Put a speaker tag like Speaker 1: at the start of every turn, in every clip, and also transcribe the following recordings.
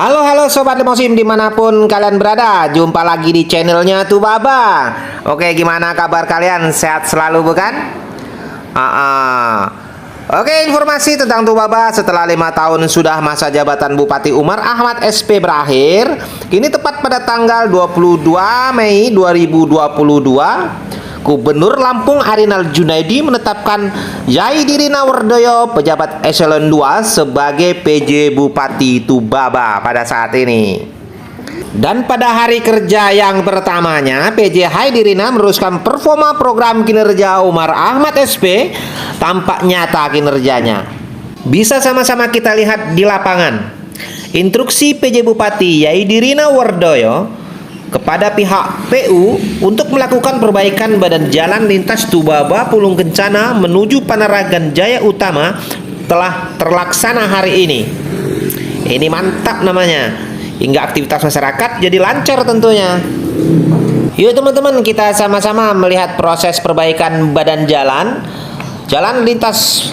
Speaker 1: Halo Sobat Lemosim dimanapun kalian berada. Jumpa lagi di channelnya Tubaba. Oke, gimana kabar kalian? Sehat selalu bukan? Oke, informasi tentang Tubaba. Setelah 5 tahun sudah masa jabatan Bupati Umar Ahmad SP berakhir, kini tepat pada tanggal 22 Mei 2022, Gubernur Lampung Arinal Junaidi menetapkan Yai Dirina Wardoyo, pejabat eselon 2, sebagai PJ Bupati Tubaba pada saat ini. Dan pada hari kerja yang pertamanya, PJ Dirina meneruskan performa program kinerja Umar Ahmad SP. Tampak nyata kinerjanya. Bisa sama-sama kita lihat di lapangan. Instruksi PJ Bupati Yai Dirina Wardoyo kepada pihak PU untuk melakukan perbaikan badan jalan lintas Tubaba Pulung Kencana menuju Panaragan Jaya Utama telah terlaksana hari ini. Ini mantap namanya, hingga aktivitas masyarakat jadi lancar tentunya. Yuk teman-teman, kita sama-sama melihat proses perbaikan badan jalan lintas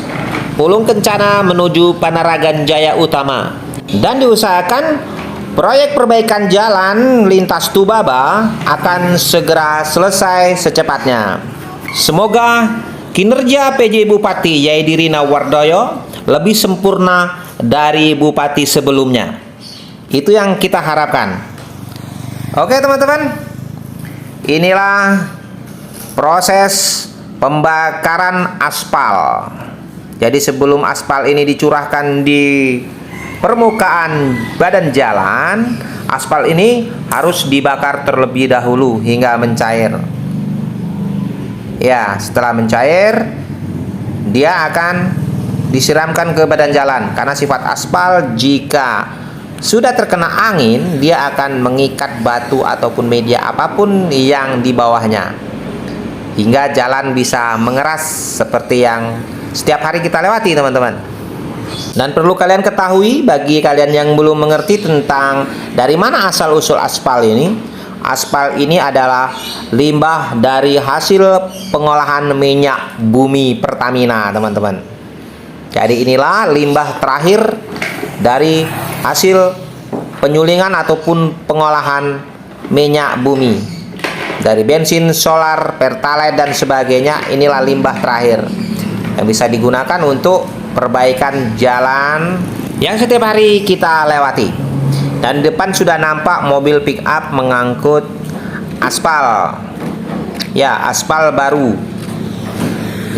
Speaker 1: Pulung Kencana menuju Panaragan Jaya Utama, dan diusahakan proyek perbaikan jalan lintas Tubaba akan segera selesai secepatnya. Semoga kinerja PJ Bupati Yai Dirina Wardoyo lebih sempurna dari bupati sebelumnya. Itu yang kita harapkan. Oke teman-teman, inilah proses pembakaran aspal. Jadi sebelum aspal ini dicurahkan di permukaan badan jalan, aspal ini harus dibakar terlebih dahulu hingga mencair. Ya, setelah mencair, dia akan disiramkan ke badan jalan. Karena sifat aspal, jika sudah terkena angin, dia akan mengikat batu ataupun media apapun yang di bawahnya, hingga jalan bisa mengeras seperti yang setiap hari kita lewati teman-teman. Dan perlu kalian ketahui, bagi kalian yang belum mengerti tentang dari mana asal-usul aspal ini, aspal ini adalah limbah dari hasil pengolahan minyak bumi Pertamina, teman-teman. Jadi inilah limbah terakhir dari hasil penyulingan ataupun pengolahan minyak bumi. Dari bensin, solar, pertalite dan sebagainya, inilah limbah terakhir yang bisa digunakan untuk perbaikan jalan yang setiap hari kita lewati. Dan depan sudah nampak mobil pick up mengangkut aspal. Ya, aspal baru.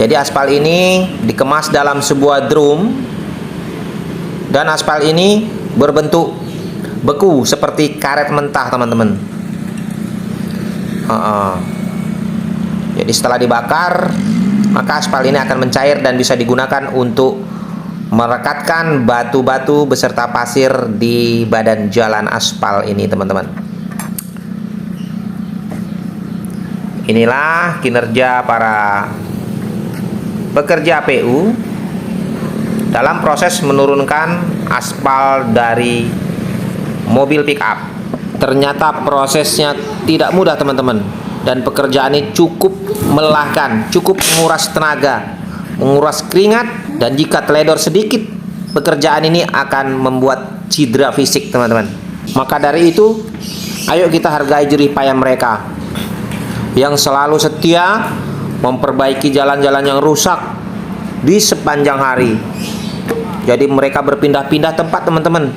Speaker 1: Jadi aspal ini dikemas dalam sebuah drum, dan aspal ini berbentuk beku seperti karet mentah, teman-teman. Jadi setelah dibakar, maka aspal ini akan mencair dan bisa digunakan untuk merekatkan batu-batu beserta pasir di badan jalan aspal ini, teman-teman. Inilah kinerja para pekerja PU dalam proses menurunkan aspal dari mobil pick up. Ternyata prosesnya tidak mudah, teman-teman, dan pekerjaan ini cukup melelahkan, cukup menguras tenaga, menguras keringat, dan jika teledor sedikit, pekerjaan ini akan membuat cedera fisik, teman-teman. Maka dari itu, ayo kita hargai jerih payah mereka yang selalu setia memperbaiki jalan-jalan yang rusak di sepanjang hari. Jadi mereka berpindah-pindah tempat, teman-teman,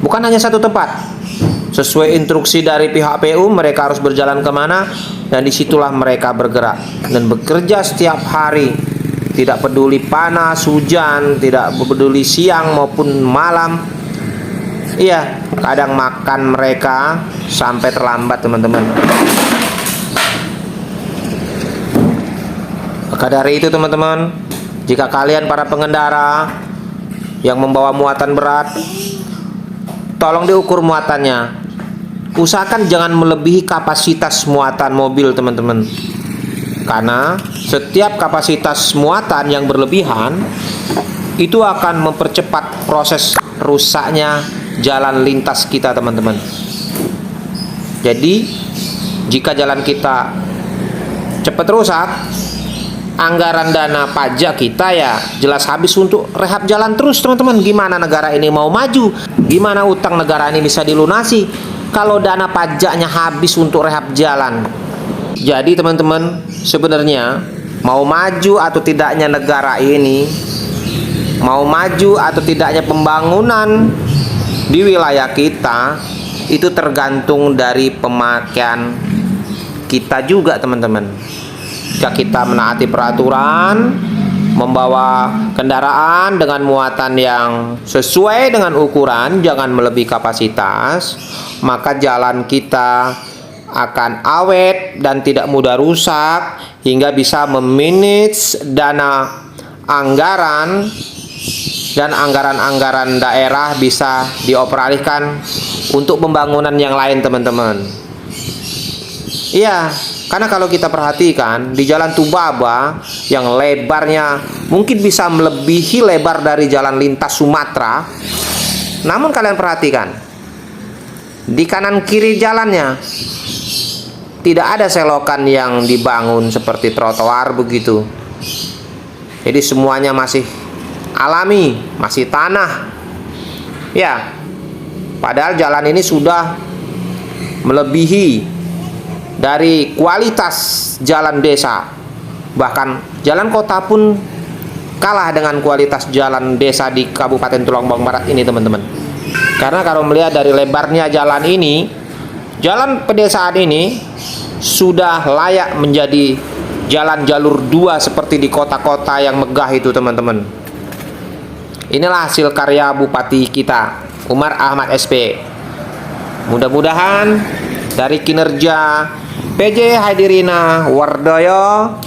Speaker 1: bukan hanya satu tempat. Sesuai instruksi dari pihak PU, mereka harus berjalan kemana, dan disitulah mereka bergerak dan bekerja setiap hari. Tidak peduli panas, hujan, tidak peduli siang maupun malam. Iya, kadang makan mereka sampai terlambat, teman-teman. Maka dari itu, teman-teman, jika kalian para pengendara yang membawa muatan berat, tolong diukur muatannya. Usahakan jangan melebihi kapasitas muatan mobil, teman-teman. Karena setiap kapasitas muatan yang berlebihan itu akan mempercepat proses rusaknya jalan lintas kita, teman-teman. Jadi jika jalan kita cepat rusak, anggaran dana pajak kita ya jelas habis untuk rehab jalan terus teman-teman. Gimana negara ini mau maju? Gimana utang negara ini bisa dilunasi kalau dana pajaknya habis untuk rehab jalan? Jadi teman-teman, sebenarnya mau maju atau tidaknya negara ini, mau maju atau tidaknya pembangunan di wilayah kita, itu tergantung dari pemakaian kita juga teman-teman. Jika kita menaati peraturan, membawa kendaraan dengan muatan yang sesuai dengan ukuran, jangan melebihi kapasitas, maka jalan kita akan awet dan tidak mudah rusak, hingga bisa memanage dana anggaran, dan anggaran-anggaran daerah bisa dioperasikan untuk pembangunan yang lain teman-teman. Iya, karena kalau kita perhatikan di Jalan Tubaba yang lebarnya mungkin bisa melebihi lebar dari jalan lintas Sumatera, namun kalian perhatikan di kanan kiri jalannya tidak ada selokan yang dibangun seperti trotoar begitu. Jadi semuanya masih alami, masih tanah. Ya, padahal jalan ini sudah melebihi dari kualitas jalan desa. Bahkan jalan kota pun kalah dengan kualitas jalan desa di Kabupaten Tulung Agung Barat ini teman-teman. Karena kalau melihat dari lebarnya jalan ini, jalan pedesaan ini sudah layak menjadi jalan jalur 2 seperti di kota-kota yang megah itu teman-teman. Inilah hasil karya Bupati kita, Umar Ahmad SP. Mudah-mudahan dari kinerja PJ Haidirina Wardoyo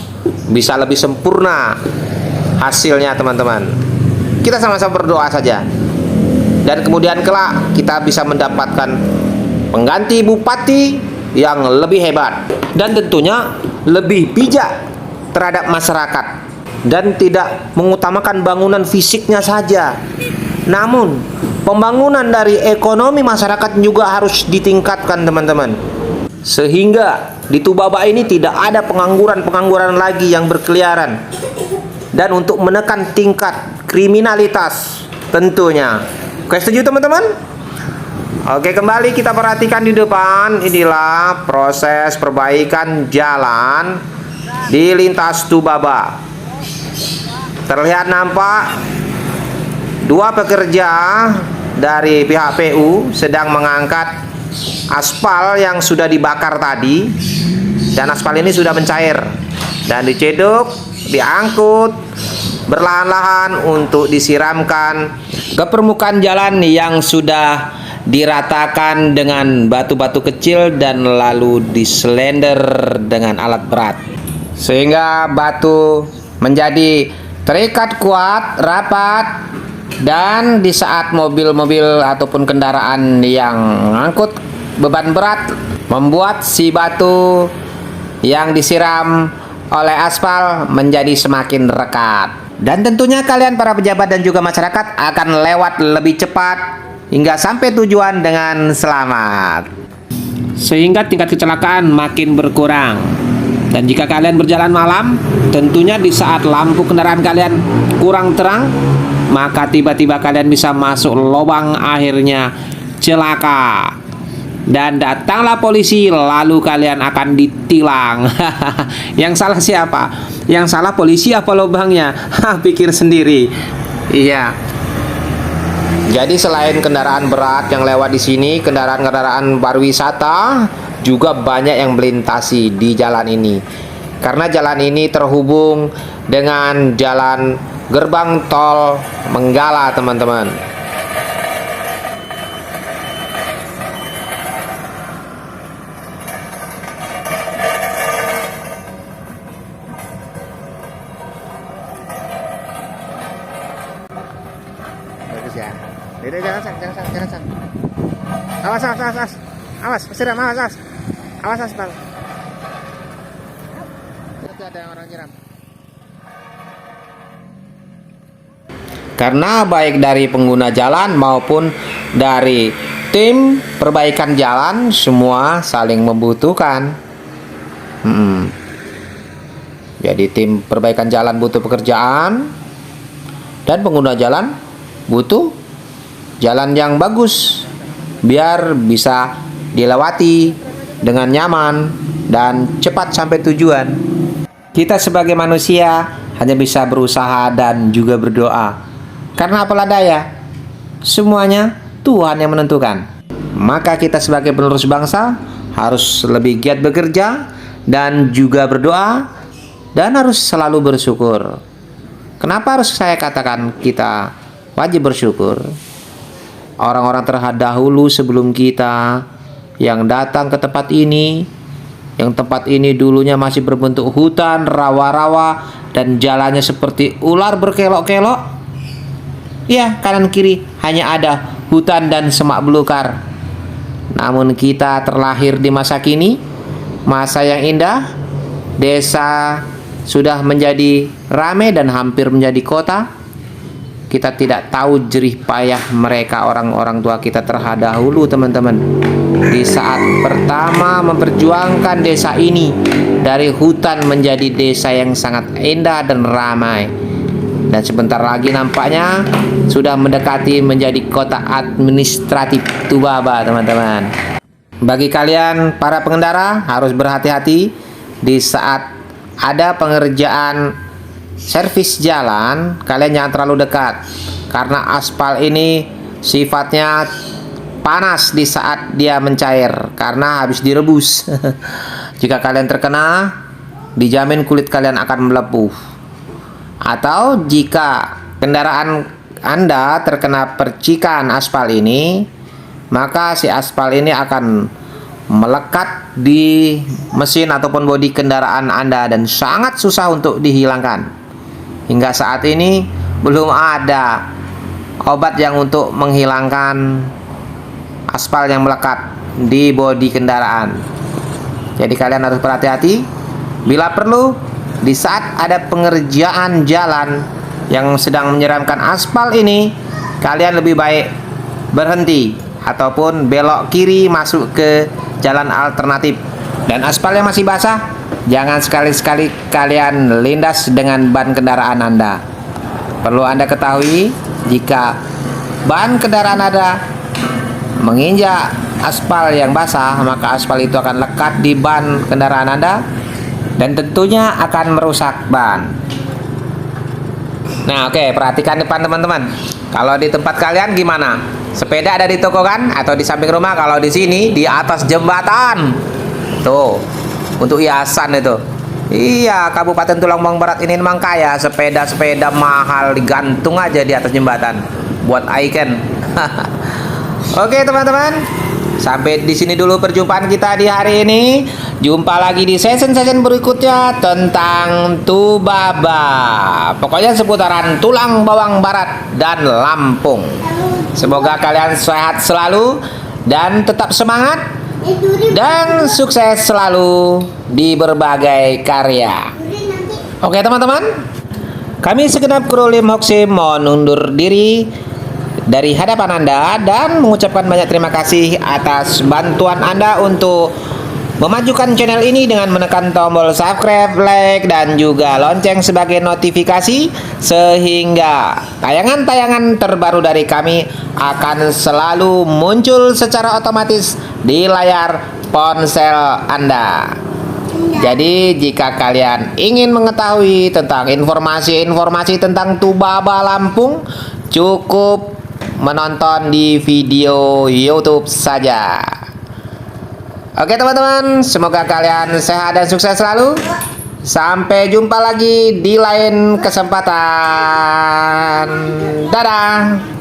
Speaker 1: bisa lebih sempurna hasilnya teman-teman. Kita sama-sama berdoa saja, dan kemudian kelak kita bisa mendapatkan pengganti bupati yang lebih hebat dan tentunya lebih bijak terhadap masyarakat, dan tidak mengutamakan bangunan fisiknya saja, namun pembangunan dari ekonomi masyarakat juga harus ditingkatkan teman-teman, sehingga di Tubaba ini tidak ada pengangguran lagi yang berkeliaran, dan untuk menekan tingkat kriminalitas tentunya. Oke, setuju teman-teman? Oke, kembali kita perhatikan di depan. Inilah proses perbaikan jalan di lintas Tubaba. Terlihat nampak dua pekerja dari pihak PU sedang mengangkat aspal yang sudah dibakar tadi, dan aspal ini sudah mencair dan dicedok, diangkut berlahan-lahan untuk disiramkan ke permukaan jalan yang sudah diratakan dengan batu-batu kecil dan lalu diselender dengan alat berat, sehingga batu menjadi terikat kuat, rapat, dan di saat mobil-mobil ataupun kendaraan yang mengangkut beban berat membuat si batu yang disiram oleh aspal menjadi semakin rekat. Dan tentunya kalian para pejabat dan juga masyarakat akan lewat lebih cepat hingga sampai tujuan dengan selamat, sehingga tingkat kecelakaan makin berkurang. Dan jika kalian berjalan malam, tentunya di saat lampu kendaraan kalian kurang terang, maka tiba-tiba kalian bisa masuk lubang, akhirnya celaka. Dan datanglah polisi, lalu kalian akan ditilang. Yang salah siapa? Yang salah polisi apa lubangnya? Pikir sendiri. Iya. Jadi selain kendaraan berat yang lewat di sini, kendaraan-kendaraan pariwisata juga banyak yang melintasi di jalan ini. Karena jalan ini terhubung dengan jalan gerbang tol Menggala, teman-teman. Ya. Jangan sang. Awas, siram, awas, aspal. Itu ada yang orang nyiram. Karena baik dari pengguna jalan maupun dari tim perbaikan jalan, semua saling membutuhkan. Jadi tim perbaikan jalan butuh pekerjaan, dan pengguna jalan butuh jalan yang bagus biar bisa dilewati dengan nyaman dan cepat sampai tujuan. Kita sebagai manusia hanya bisa berusaha dan juga berdoa. Karena apalah daya, semuanya Tuhan yang menentukan. Maka kita sebagai penerus bangsa harus lebih giat bekerja dan juga berdoa, dan harus selalu bersyukur. Kenapa harus saya katakan kita wajib bersyukur? Orang-orang terdahulu sebelum kita yang datang ke tempat ini, yang tempat ini dulunya masih berbentuk hutan, rawa-rawa, dan jalannya seperti ular berkelok-kelok. Ya, kanan kiri hanya ada hutan dan semak belukar. Namun kita terlahir di masa kini, masa yang indah. Desa sudah menjadi ramai dan hampir menjadi kota. Kita tidak tahu jerih payah mereka, orang-orang tua kita terdahulu, teman-teman. Di saat pertama memperjuangkan desa ini dari hutan menjadi desa yang sangat indah dan ramai. Dan sebentar lagi nampaknya sudah mendekati menjadi kota administratif Tubaba, teman-teman. Bagi kalian para pengendara harus berhati-hati di saat ada pengerjaan servis jalan. Kalian jangan terlalu dekat, karena aspal ini sifatnya panas di saat dia mencair karena habis direbus. Jika kalian terkena, dijamin kulit kalian akan melepuh. Atau jika kendaraan Anda terkena percikan aspal ini, maka si aspal ini akan melekat di mesin ataupun bodi kendaraan Anda dan sangat susah untuk dihilangkan. Hingga saat ini belum ada obat yang untuk menghilangkan aspal yang melekat di bodi kendaraan. Jadi kalian harus berhati-hati. Bila perlu, di saat ada pengerjaan jalan yang sedang menyeramkan aspal ini, kalian lebih baik berhenti ataupun belok kiri masuk ke jalan alternatif. Dan aspalnya masih basah, jangan sekali-sekali kalian lindas dengan ban kendaraan Anda. Perlu Anda ketahui, jika ban kendaraan Anda menginjak aspal yang basah, maka aspal itu akan lekat di ban kendaraan Anda dan tentunya akan merusak ban. Nah, oke, perhatikan depan, teman-teman. Kalau di tempat kalian gimana? Sepeda ada di toko kan? Atau di samping rumah? Kalau di sini di atas jembatan. Tuh, untuk hiasan itu. Iya, Kabupaten Tulungagung Barat ini memang kaya. Sepeda-sepeda mahal digantung aja di atas jembatan buat icon. Oke, teman-teman. Sampai di sini dulu perjumpaan kita di hari ini. Jumpa lagi di session-session berikutnya tentang Tubaba. Pokoknya seputaran Tulang Bawang Barat dan Lampung. Semoga kalian sehat selalu dan tetap semangat dan sukses selalu di berbagai karya. Oke, teman-teman. Kami segenap kru Lim Hoxim mohon undur diri dari hadapan Anda dan mengucapkan banyak terima kasih atas bantuan Anda untuk memajukan channel ini dengan menekan tombol subscribe, like, dan juga lonceng sebagai notifikasi, sehingga tayangan-tayangan terbaru dari kami akan selalu muncul secara otomatis di layar ponsel Anda. Jadi jika kalian ingin mengetahui tentang informasi-informasi tentang Tubaba Lampung, cukup menonton di video YouTube saja. Oke, teman-teman, semoga kalian sehat dan sukses selalu. Sampai jumpa lagi di lain kesempatan. Dadah.